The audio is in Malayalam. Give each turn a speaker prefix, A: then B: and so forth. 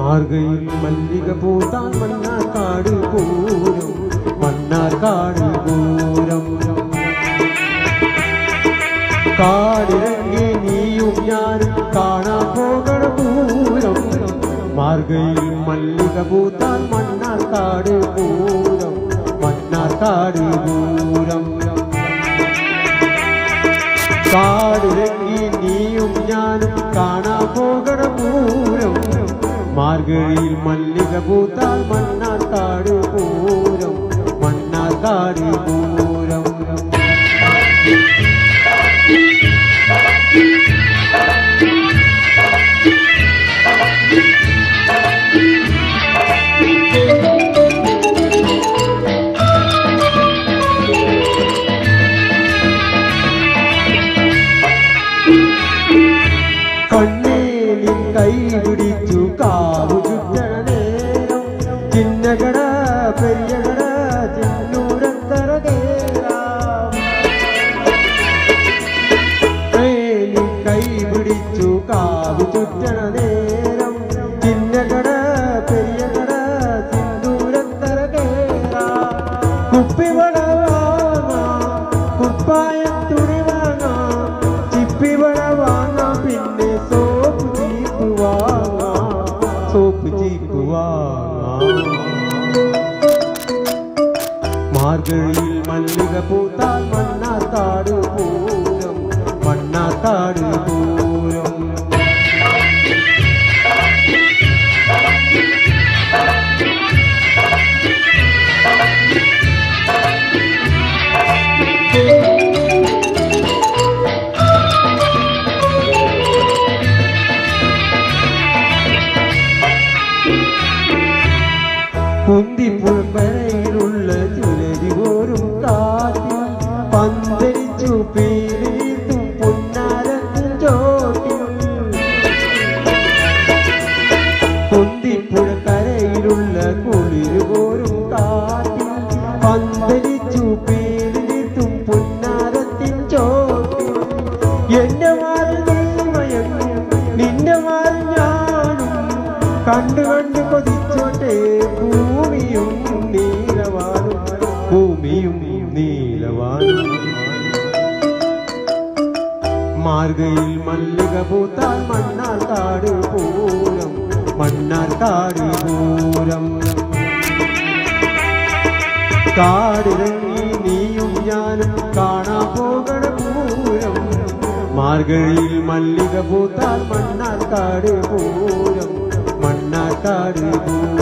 A: മാർഗയിൽ മല്ലിക പൂത്താൻ മണ്ണാർക്കാട് പൂരം, മണ്ണാർക്കാട് പൂരം. കാടിറങ്ങി നീയും ഞാനും കാണാൻ പോകണ പൂരം. മാർഗയിൽ മല്ലിക പൂത്താൻ മണ്ണാർക്കാട് പൂരം, മണ്ണാർക്കാട് പൂരം. കാടിറങ്ങി നീയും ഞാനും കാണാൻ പോകണ പൂരം. മാർഗഴിയിൽ മല്ലിക പൂത്താൽ മണ്ണാർക്കാട് പൂരം, മണ്ണാർക്കാട് പൂരം. കണ്ണേലിൻ കൈ പിടിച്ചു കാവു ചുറ്റണ നേരം, ചിന്നകട പെരിയകട ചിന്നൂരത്തറ കേറാം. കണ്ണേലിൻ കൈ പിടിച്ചു കാവു ചുറ്റണ നേരം, ചിന്നകട പെരിയകട ചിന്നൂരത്തറ കേറാം. കുപ്പിവള വാങ്ങാം, കുപ്പായം തുണി വാങ്ങാം, ചിപ്പിവള വാങ്ങാം, പിന്നെ സോപ്പ് ജീപ്പ് വാങ്ങാം. മാർഗഴിയിൽ മല്ലിക പൂത്താൽ മണ്ണാർക്കാട് പൂരം, മണ്ണാർക്കാട് പൂരം. കുന്തിപ്പുഴപ്പരയിലുള്ള ചുരരി പോരും കാറ്റിൽ പന്തരിച്ചു പീലിത്തും പുന്നാരത്തിൻ ചോട്ടിൽ. കുന്തിപ്പുഴക്കരയിലുള്ള കുളിരു പോരും കാറ്റിൽ പന്തരിച്ചു പീലിത്തും പുന്നാരത്തിൻ ചോട്ടിൽ. എന്റെ മാറിൽ നീ മയങ്ങും, നിന്റെ മാറിൽ ഞാനും കണ്ടു കണ്ടു കൊതിച്ചോട്ടെ. ഭൂമിയും നീലവാനും, ഭൂമിയും നീലവാനും. മാർഗയിൽ മല്ലിക പൂത്താൽ മണ്ണാർക്കാട് പൂരം, മണ്ണാർക്കാട് പൂരം. കാടിറങ്ങി നീയും ഞാനും കാണാൻ പോകണ പൂരം. മാർഗഴിയിൽ മല്ലിക പൂത്താൽ മണ്ണാർക്കാട് പൂരം, മണ്ണാർക്കാട് പൂരം.